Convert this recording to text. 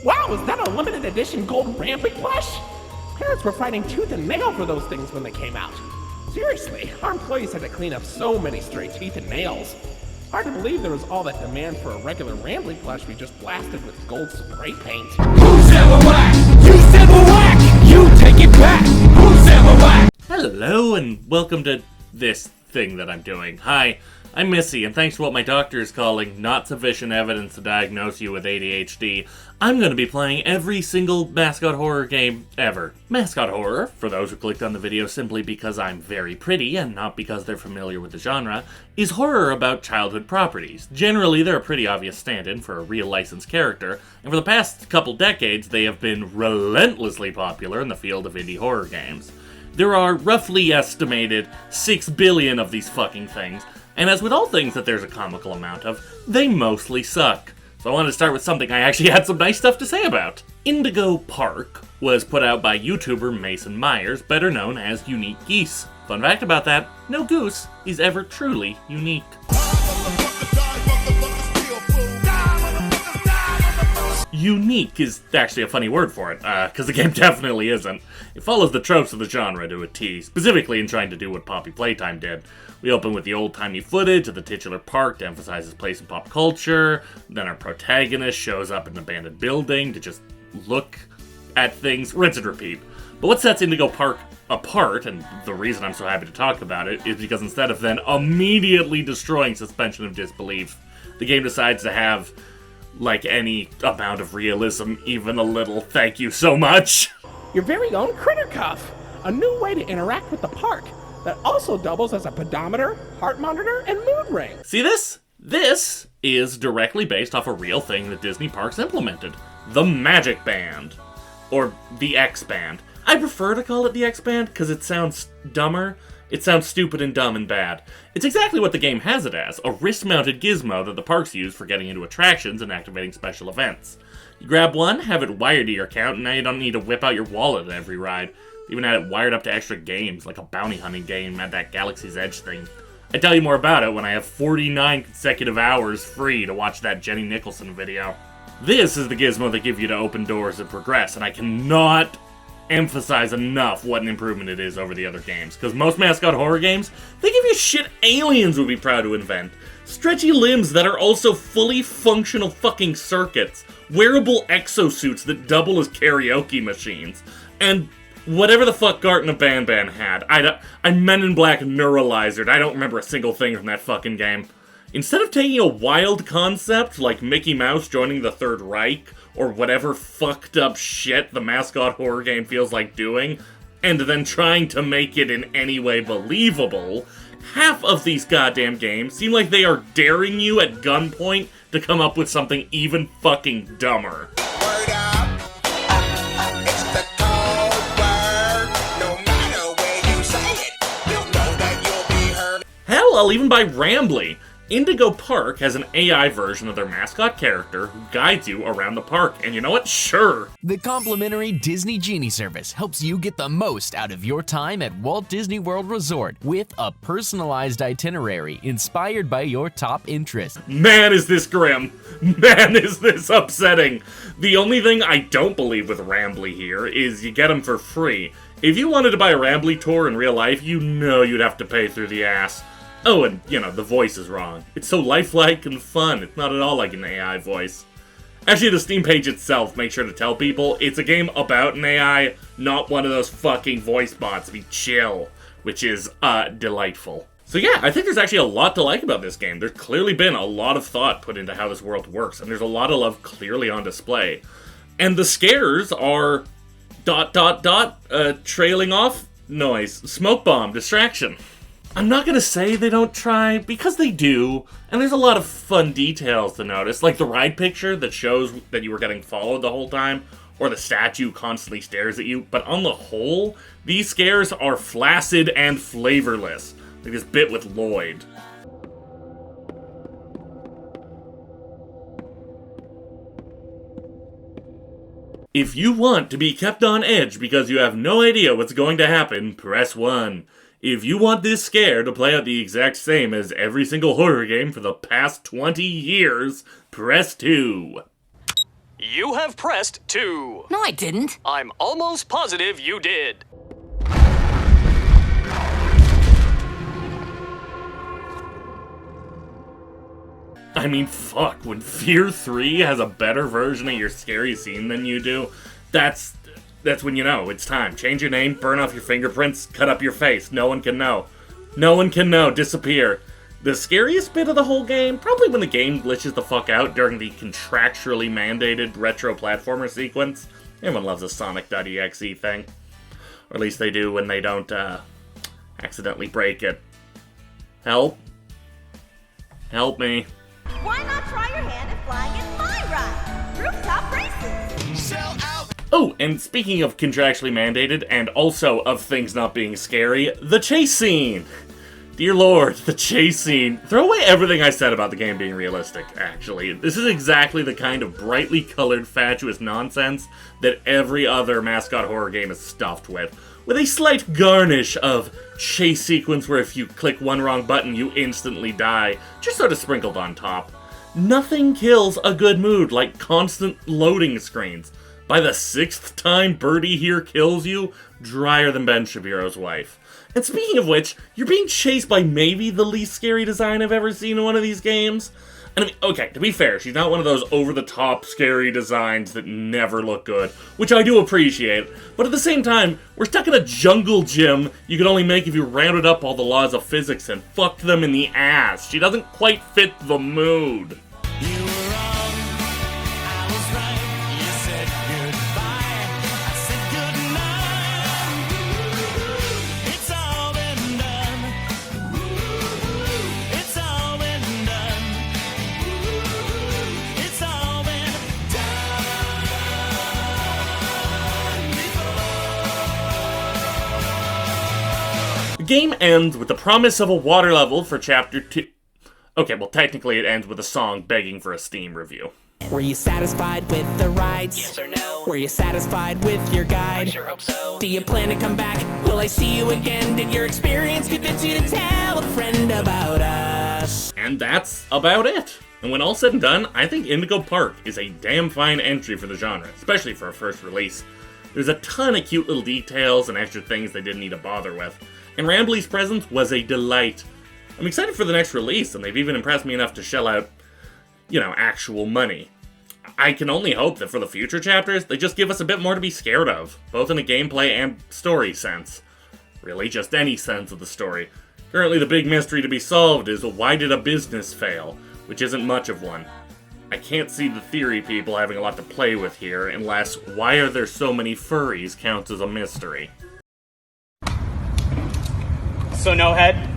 Wow, is that a limited edition gold Rambly plush? Parents were fighting tooth and nail for those things when they came out. Seriously, our employees had to clean up so many stray teeth and nails. Hard to believe there was all that demand for a regular Rambly plush we just blasted with gold spray paint. Who's ever whack? You said the whack! You take it back! Who's ever whack? Hello and welcome to this thing that I'm doing. Hi, I'm Missy, and thanks to what my doctor is calling not sufficient evidence to diagnose you with ADHD, I'm going to be playing every single mascot horror game ever. Mascot horror, for those who clicked on the video simply because I'm very pretty and not because they're familiar with the genre, is horror about childhood properties. Generally, they're a pretty obvious stand-in for a real licensed character, and for the past couple decades, they have been relentlessly popular in the field of indie horror games. There are roughly estimated 6 billion of these fucking things, and as with all things that there's a comical amount of, they mostly suck. So I wanted to start with something I actually had some nice stuff to say about. Indigo Park was put out by YouTuber Mason Myers, better known as Unique Geese. Fun fact about that, no goose is ever truly unique. Unique is actually a funny word for it, because the game definitely isn't. It follows the tropes of the genre to a T, specifically in trying to do what Poppy Playtime did. We open with the old-timey footage of the titular park to emphasize its place in pop culture, then our protagonist shows up in an abandoned building to just look at things, rinse and repeat. But what sets Indigo Park apart, and the reason I'm so happy to talk about it, is because instead of then immediately destroying suspension of disbelief, the game decides to have, like any amount of realism, even a little thank you so much. Your very own Critter Cuff, a new way to interact with the park that also doubles as a pedometer, heart monitor, and mood ring. See this? This is directly based off a real thing that Disney Parks implemented. The Magic Band. Or the X-Band. I prefer to call it the X-Band because it sounds dumber. It sounds stupid and dumb and bad. It's exactly what the game has it as, a wrist-mounted gizmo that the parks use for getting into attractions and activating special events. You grab one, have it wired to your account, and now you don't need to whip out your wallet at every ride. They even had it wired up to extra games, like a bounty hunting game at that Galaxy's Edge thing. I tell you more about it when I have 49 consecutive hours free to watch that Jenny Nicholson video. This is the gizmo they give you to open doors and progress, and I cannot emphasize enough what an improvement it is over the other games, because most mascot horror games, they give you shit aliens would be proud to invent. Stretchy limbs that are also fully functional fucking circuits, wearable exosuits that double as karaoke machines, and whatever the fuck Garten of Banban had. I'm Men in Black Neuralizered. I don't remember a single thing from that fucking game. Instead of taking a wild concept like Mickey Mouse joining the Third Reich, or whatever fucked up shit the mascot horror game feels like doing, and then trying to make it in any way believable, half of these goddamn games seem like they are daring you at gunpoint to come up with something even fucking dumber. Word up. It's the cold word. No matter where you say it, you'll know that you'll be heard. Hell, I'll even buy Rambly. Indigo Park has an AI version of their mascot character who guides you around the park, and you know what? Sure. The complimentary Disney Genie service helps you get the most out of your time at Walt Disney World Resort with a personalized itinerary inspired by your top interests. Man, is this grim. Man, is this upsetting. The only thing I don't believe with Rambly here is you get them for free. If you wanted to buy a Rambly tour in real life, you know you'd have to pay through the ass. Oh, and, you know, the voice is wrong. It's so lifelike and fun. It's not at all like an AI voice. Actually, the Steam page itself, make sure to tell people, it's a game about an AI, not one of those fucking voice bots. Be chill, which is, delightful. So yeah, I think there's actually a lot to like about this game. There's clearly been a lot of thought put into how this world works, and there's a lot of love clearly on display. And the scares are... trailing off noise, smoke bomb, distraction. I'm not gonna say they don't try, because they do, and there's a lot of fun details to notice, like the ride picture that shows that you were getting followed the whole time, or the statue constantly stares at you, but on the whole, these scares are flaccid and flavorless, like this bit with Lloyd. If you want to be kept on edge because you have no idea what's going to happen, press 1. If you want this scare to play out the exact same as every single horror game for the past 20 years, press 2. You have pressed 2. No, I didn't. I'm almost positive you did. I mean, fuck, when Fear 3 has a better version of your scary scene than you do, that's when you know, it's time. Change your name, burn off your fingerprints, cut up your face. No one can know. No one can know. Disappear. The scariest bit of the whole game, probably when the game glitches the fuck out during the contractually mandated retro platformer sequence. Everyone loves a Sonic.exe thing. Or at least they do when they don't, accidentally break it. Help? Help me. Why not try your hand at flying in my ride? Rooftop races! Sell out. Oh, and speaking of contractually mandated, and also of things not being scary, the chase scene! Dear Lord, the chase scene. Throw away everything I said about the game being realistic, actually. This is exactly the kind of brightly colored, fatuous nonsense that every other mascot horror game is stuffed with a slight garnish of chase sequence where if you click one wrong button, you instantly die, just sort of sprinkled on top. Nothing kills a good mood like constant loading screens. By the 6th time Birdie here kills you, drier than Ben Shapiro's wife. And speaking of which, you're being chased by maybe the least scary design I've ever seen in one of these games. And I mean, okay, to be fair, she's not one of those over-the-top scary designs that never look good, which I do appreciate, but at the same time, we're stuck in a jungle gym you could only make if you rounded up all the laws of physics and fucked them in the ass. She doesn't quite fit the mood. You were wrong, I was right. You said goodbye, I said goodnight. It's all been done. It's all been done. It's all been done before. The game ends with the promise of a water level for Chapter 2. Okay, well, technically it ends with a song begging for a Steam review. Were you satisfied with the rides? Yes or no? Were you satisfied with your guide? I sure hope so. Do you plan to come back? Will I see you again? Did your experience convince you to tell a friend about us? And that's about it. And when all's said and done, I think Indigo Park is a damn fine entry for the genre, especially for a first release. There's a ton of cute little details and extra things they didn't need to bother with. And Rambley's presence was a delight. I'm excited for the next release, and they've even impressed me enough to shell out, actual money. I can only hope that for the future chapters, they just give us a bit more to be scared of, both in a gameplay and story sense. Really, just any sense of the story. Currently, the big mystery to be solved is, why did a business fail? Which isn't much of one. I can't see the theory people having a lot to play with here, unless why are there so many furries counts as a mystery. So no head?